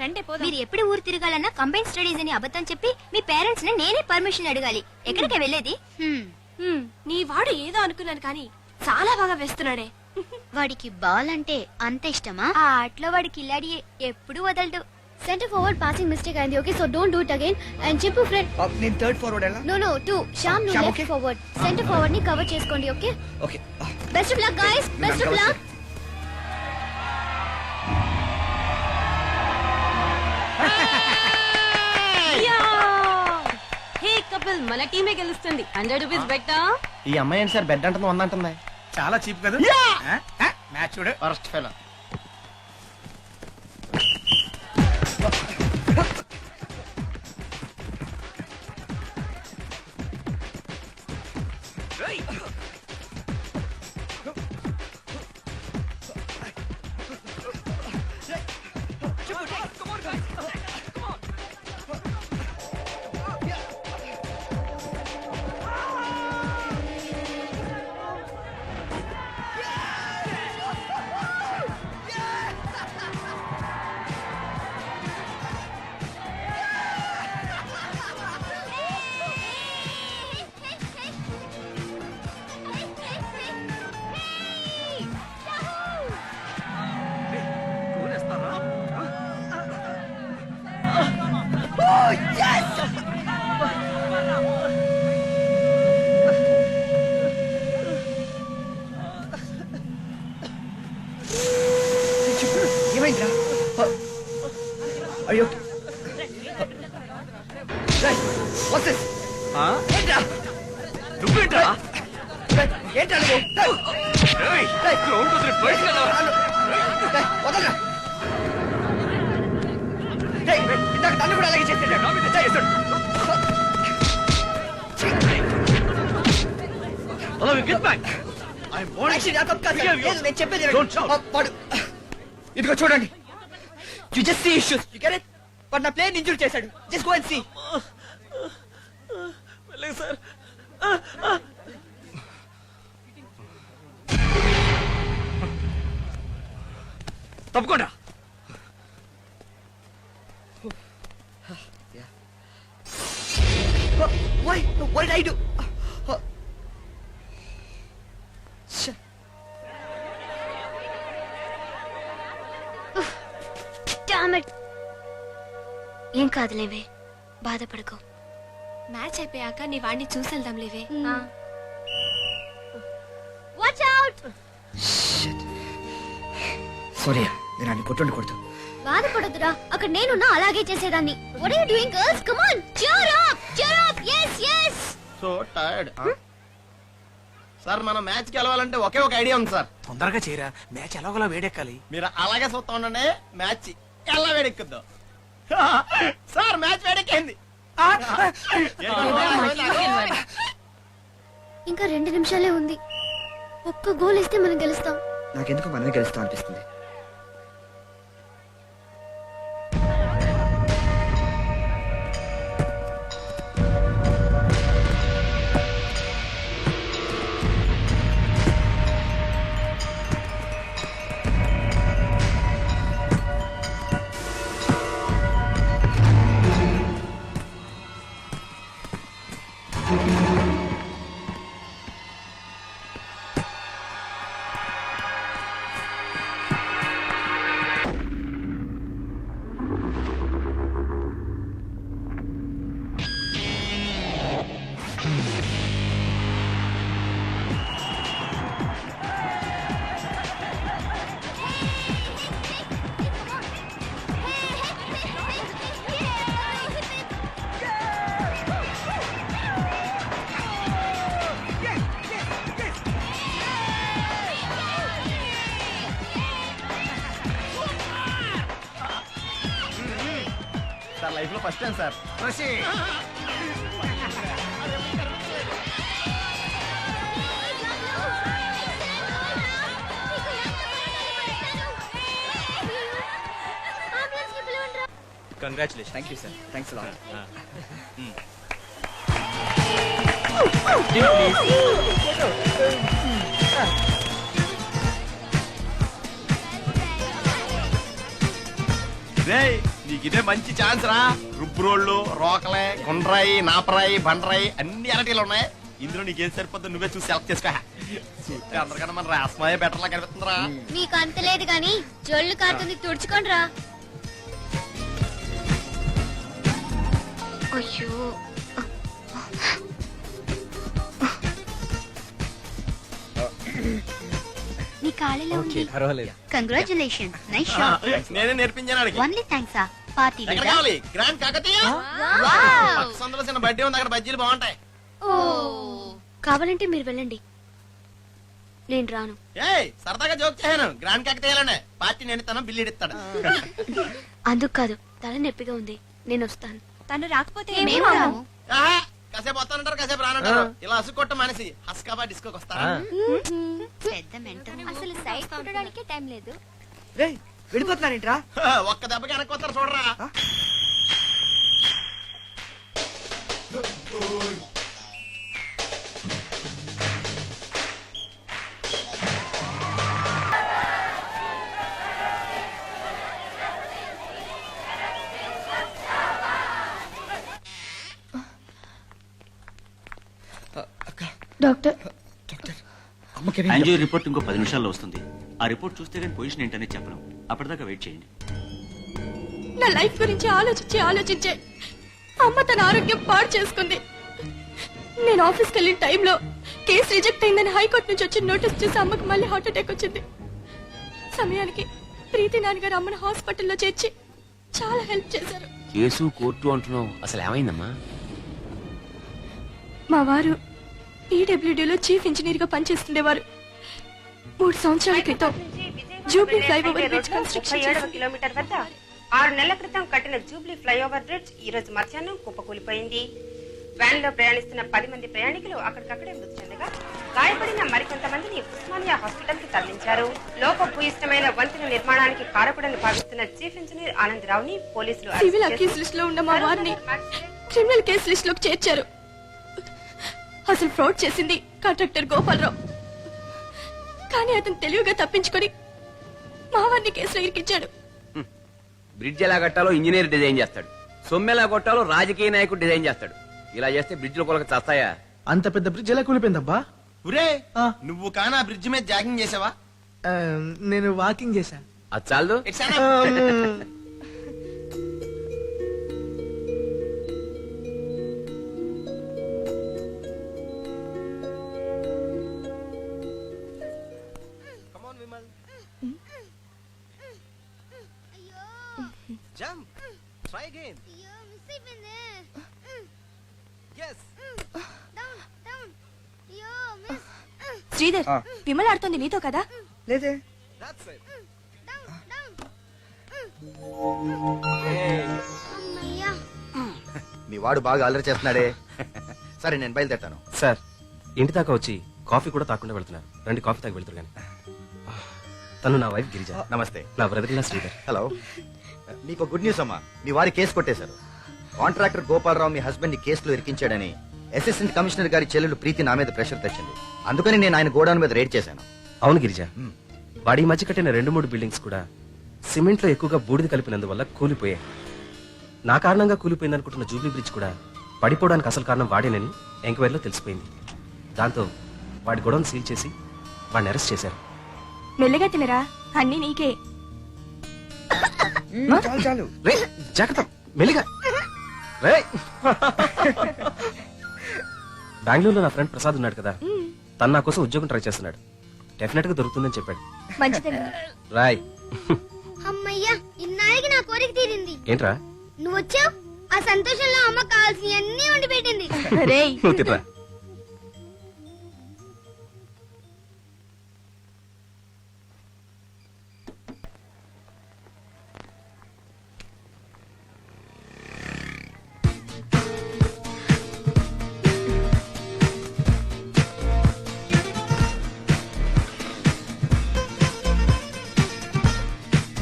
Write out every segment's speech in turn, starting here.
రండి పోదాం. మీరు ఎప్పుడు ఊరు తిరగాలన్నా కంబైన్ స్టడీస్ అని అబద్ధం చెప్పి మీ పేరెంట్స్ ని నేనే పర్మిషన్ అడగాలి. ఎక్కడికి వెళ్ళేది? నీ వాడు ఏదో అనుకున్నాను కానీ చాలా బాగా వేస్తున్నాడే. వాడికి బాల్ అంటే అంత ఇష్టమా? ఆ ఆటలో వాడి కిల్లాడి ఎప్పుడు వదలడు. సెంటర్ ఫార్వర్డ్ పాసింగ్ మిస్టేక్ అయింది. Okay, so don't do it again. And చెప్పు ఫ్రెండ్, నేను థర్డ్ ఫార్వర్డ్ ఎలా? నో 2 శ్యామ్ ను లెఫ్ట్ ఫార్వర్డ్. సెంటర్ ఫార్వర్డ్ ని కవర్ చేసుకోండి. Okay okay. Best of luck guys, best of luck. Hey couple, మన టీమే గెలుస్తుంది. 100 rupees బెట్టా. ఈ అమ్మాయి ఏంటి సార్ బెడ్ అంటుంది 100 అంటుంది? చాలా చీప్ కదా మ్యాచ్ చూడు. ఫస్ట్ ఫెలో ఏమైందిరా? అయ్యో నువ్వేంట్రా? ఏంటా నువ్వు? వదలరా. ఇందాక నన్ను కూడా అలాగే చేస్తాడు. నేను చెప్పేది వాడు ఇదిగో చూడండి. You just see issues, you get it? వాడు నా ప్లేయర్ ఇంజూర్ చేశాడు. Just go and see. Sir తప్పకుండా. Why? What did I do? Damn it. ఏం కాదులేవే, బాధపడకు. మ్యాచ్ అయిపోయాక నీ వాడిని చూసేద్దాం లేవే. Watch out. సారీ, నేను అన్ని కొట్టుండకూడదు. బాధపడదురా, అక్కడ నేనున్నా అలాగే చేసేదాన్ని. What are you doing girls? Come on, cheer up, cheer up. yes yes. So tired. Sir మనం మ్యాచ్ కి వెళ్ళాలంటే ఒకే ఒక ఐడియా ఉంది సార్. తొందరగా చేయరా, మ్యాచ్ ఎలాగోలా వేడెక్కాలి. మీరు అలాగే చూస్తా ఉండండి, మ్యాచ్ ఎలా వేడెక్కుద్దాం. సార్ మ్యాచ్ వేడెక్కింది. ఇంకా 2 నిమిషాలే ఉంది. ఒక్క గోల్ ఇస్తే మనం గెలుస్తాం. నాకెందుకు మనమే గెలుస్తాం అనిపిస్తుంది. సార్ లైఫ్ లో first time sir. Congratulation. Thank you sir. Thanks a lot. నీకు ఇదే మంచి ఛాన్స్ రా. రుబ్బురోళ్ళు, రోకలే, గుండ్రాయి, నాపరాయి, బండరాయి అన్ని అరటీలు ఉన్నాయి. ఇందులో నీకేం సరిపోద్దు నువ్వే చూసి సెలెక్ట్ చేసుకో. చూస్తే అందరికన్నా మన రాస్మాయే బెటర్ లా కనిపిస్తుందిరా. మీకు అంత లేదు గాని జొల్లు కారుతుంది, తుడుచుకోండి రా. అయ్యో, నీ కాళ్ళలో ఉంది. పర్వాలేదు. Congratulation, nice shot. నేనే నేర్పించాను అడిగి. Only thanks. పార్టీ ఎక్కడ కావాలి? గ్రాండ్ కాకతీయ సందులో చిన్న బడ్డీ ఉంది, అక్కడ బజ్జీలు బాగుంటాయి. కావాలంటే మీరు వెళ్ళండి, నేను రాను. ఏయ్ సరదాగా జోక్ చేశాను. గ్రాండ్ కాకతీయలోనే పార్టీ నేను తన బిల్లు ఇస్తాడు. అందుకు కాదు, తల నొప్పిగా ఉంది, నేను వస్తాను. తను రాకపోతే మేము రాము. కాసేపు వస్తానంటారు, కాసేపు రానంటారు. ఇలా అసుకొట్ట మనిషి హస్కాబా డిస్కోకి వస్తారా? పెద్ద మెంటల్. అసలు సైడ్ కొట్టడానికే టైం లేదు. రేయ్ వెళ్ళిపోతున్నారేంట్రా? ఒక్క దెబ్బకి వెనక్కి వస్తారు చూడరా. డాక్టర్, అమ్మకి యాంజియో రిపోర్ట్ ఇంకో 10 నిమిషాల్లో వస్తుంది. ఆ రిపోర్ట్ చూస్తే కానీ పొజిషన్ ఏంటనే చెప్పను. అప్పటిదాకా వెయిట్ చేయండి. నా లైఫ్ గురించి ఆలోచించే అమ్మ తన ఆరోగ్యం పాడు చేసుకుంది. నేను ఆఫీస్కి వెళ్ళిన టైంలో కేసు రిజెక్ట్ అయిందని హైకోర్టు నుంచి వచ్చిన నోటీస్ చూసి అమ్మకి మళ్ళీ హార్ట్ అటాక్ వచ్చింది. సమయానికి ప్రీతి నాన్నగారు అమ్మని హాస్పిటల్లో చేర్చి చాలా హెల్ప్ చేశారు. కేసు కోర్టు అంటున్నావు, అసలు ఏమైందమ్మా? మా వారు పీడబ్ల్యూడీలో చీఫ్ ఇంజనీర్ గా పనిచేస్తుండేవారు. 3 సంవత్సరాల క్రితం జూబ్లీ ఫ్లైఓవర్ బ్రిడ్జ్ కన్స్ట్రక్షన్ 37వ కిలోమీటర్ వద్ద 6 నెలల క్రితం కట్టిన జూబ్లీ ఫ్లైఓవర్ బ్రిడ్జ్ ఈ రోజు మధ్యాహ్నం కుప్పకూలిపోయింది. వ్యాన్ లో ప్రయాణిస్తున్న 10 మంది ప్రయాణికులు అక్కడికక్కడే మృతి చెందగా గాయపడిన మరికొంతమందిని ఉస్మానియా హాస్పిటల్ కి తరలించారు. లోపభూయిష్టమైన వంతెన నిర్మాణానికి కారకుడని భావిస్తున్న చీఫ్ ఇంజనీర్ ఆనంద్ రావుని పోలీసులు సివిల్ అక్యూజ్ లిస్ట్ లో ఉన్న మా వారిని క్రిమినల్ కేసు లిస్ట్ లోకి చేర్చారు. అసలు ఫ్రాడ్ చేసింది కాంట్రాక్టర్ గోపాలరావు. కానీ అతను తెలివిగా తప్పించుకొని మా వారిని కేసులో ఇరికించాడు. బ్రిడ్జ్ ఎలా కట్టాలో ఇంజనీర్ డిజైన్ చేస్తాడు, సొమ్ము ఎలా కొట్టాలో రాజకీయ నాయకుడు డిజైన్ చేస్తాడు. ఇలా చేస్తే బ్రిడ్జ్ లో కొలక చేస్తాయా? అంత పెద్ద బ్రిడ్జ్ ఎలా కూలిపోయిందబ్బా? ఒరే ఆ. నువ్వు కానా బ్రిడ్జ్ మీద జాగింగ్ చేసావా? ఆ, నేను వాకింగ్ చేశా. అది చాలదు. It's enough. Come on, Vimal. Jump. Try again. Yes. Sridhar, ఆ. విమల్ ఆడుతోంది నీతో కదా? లేదే. That's it. మీ వాడు బాగా అల్లరి చేస్తున్నాడే. సరే నేను బయలుదేరుతాను. సార్, ఇంటి దాకా వచ్చి కాఫీ కూడా తాకుండా వెళ్తున్నారు. రండి కాఫీ తాగి వెళ్తారు కానీ. తను నా వైఫ్ గిరిజ, నమస్తే. నా బ్రదర్ ఇలా శ్రీధర్. హలో. మీకు గుడ్ న్యూస్ అమ్మా. మీ వారి కేసు కొట్టేశారు. కాంట్రాక్టర్ గోపాలరావు మీ హస్బెండ్ ని కేసులో ఇరికించాడని అసిస్టెంట్ కమిషనర్ గారి చెల్లెలు ప్రీతి నా మీద ప్రెషర్ తెచ్చింది. అందుకని నేను ఆయన గోడౌన్ మీద రైడ్ చేశాను. అవును గిరిజ, వాడి మధ్య కట్టిన 2-3 బిల్డింగ్స్ కూడా సిమెంట్ లో ఎక్కువగా బూడిద కలిపినందువల్ల కూలిపోయాయి. నా కారణంగా కూలిపోయిందనుకుంటున్న జూబ్లీ బ్రిడ్జ్ కూడా పడిపోవడానికి అసలు కారణం వాడేనని ఎంక్వైరీలో తెలిసిపోయింది. దాంతో వాడి గొడవను సీల్ చేసి వాడిని అరెస్ట్ చేశారు. మెల్లగా తినరా, అన్ని నీకే. చాలు చాలు. రే జాగ్రత్త, మెల్లిగా రే. బెంగళూరులో నా ఫ్రెండ్ ప్రసాద్ ఉన్నాడు కదా, తను నా కోసం ఉద్యోగం ట్రై చేస్తున్నాడు. డెఫినెట్ గా దొరుకుతుందని చెప్పాడు. మంచిదండి. రాయ్. అమ్మయ్యా, ఇన్నాళ్ళకి నా కోరిక తీరింది. ఏంట్రా? నువ్వు వచ్చావు, ఆ సంతోషంలో అమ్మ కావాల్సిన అన్ని వండి పెట్టింది. రేయ్, నువ్వు తినరా.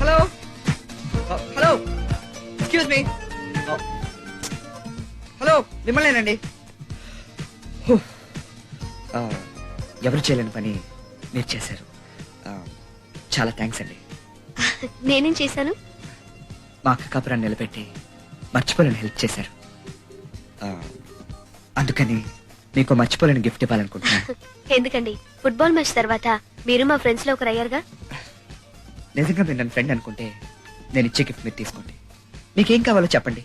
Hello hello, excuse me. Hello, మిమ్మల్నేనండి. ఎవరు చేయలేని పని మీరు చేశారు. చాలా థ్యాంక్స్ అండి. నేనేం చేశాను? మా అక్క కాపురాన్ని నిలబెట్టి మర్చిపోలేని హెల్ప్ చేశారు. అందుకని మీకు మర్చిపోలేని గిఫ్ట్ ఇవ్వాలనుకుంటున్నాను. ఎందుకండి ఫుట్బాల్ మ్యాచ్ తర్వాత మీరు మా ఫ్రెండ్స్ లో ఒకరు అయ్యారుగా. నిజంగా మీరు నన్ను ఫ్రెండ్ అనుకుంటే నేను ఇచ్చే గిఫ్ట్ మీరు తీసుకోండి. మీకేం కావాలో చెప్పండి.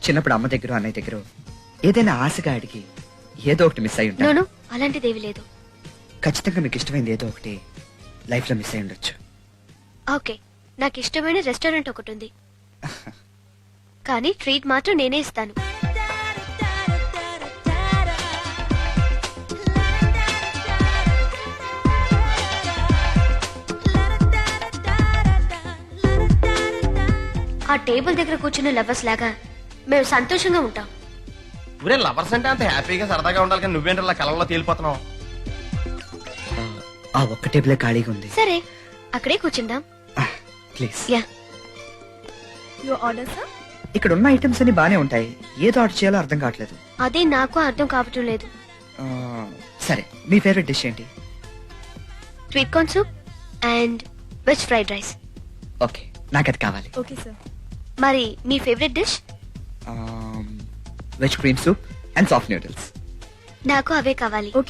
చిన్నప్పుడు అమ్మ దగ్గర అన్నయ్య దగ్గర ఏదైనా ఆశగా అడిగి ఏదో ఒకటి మిస్ అయి ఉంటాను. నోను అలాంటిదేవి లేదు. ఖచ్చితంగా మీకు ఇష్టమైంది ఏదో ఒకటి లైఫ్ లో మిస్ అయి ఉండొచ్చు. ఓకే, నాకు ఇష్టమైన రెస్టారెంట్ ఒకటి ఉంది, కానీ ట్రీట్ మాత్రం నేనే ఇస్తాను. ఆ టేబుల్ దగ్గర కూర్చున్న లవర్స్ లాగా మేము సంతోషంగా ఉంటాం. ఊరే లవర్స్ అంటే అంత హ్యాపీగా సరదాగా ఉండాలి, కానీ నువ్వేంటి కళ్ళలో తేలిపోతున్నావు? ఆ ఒక్క టేబులే ఖాళీగా ఉంది. సరే అక్కడే కూర్చుందాం. Please. Yeah. Your order sir. ఇక్కడ ఉన్న ఐటమ్స్ అన్ని బానే ఉంటాయి, ఏదో ఆర్డర్ చేయాలో అర్థం కావట్లేదు. అదే నాకు అర్థం కావటం లేదు. సరే మీ ఫేవరెట్ డిష్ ఏంటి? Sweet corn soup and veg fried rice. Okay, నాకు అది కావాలి. Okay sir. మరి మీ favourite dish? Veg cream soup and soft noodles. నాకు అవే కావాలి. ఓకే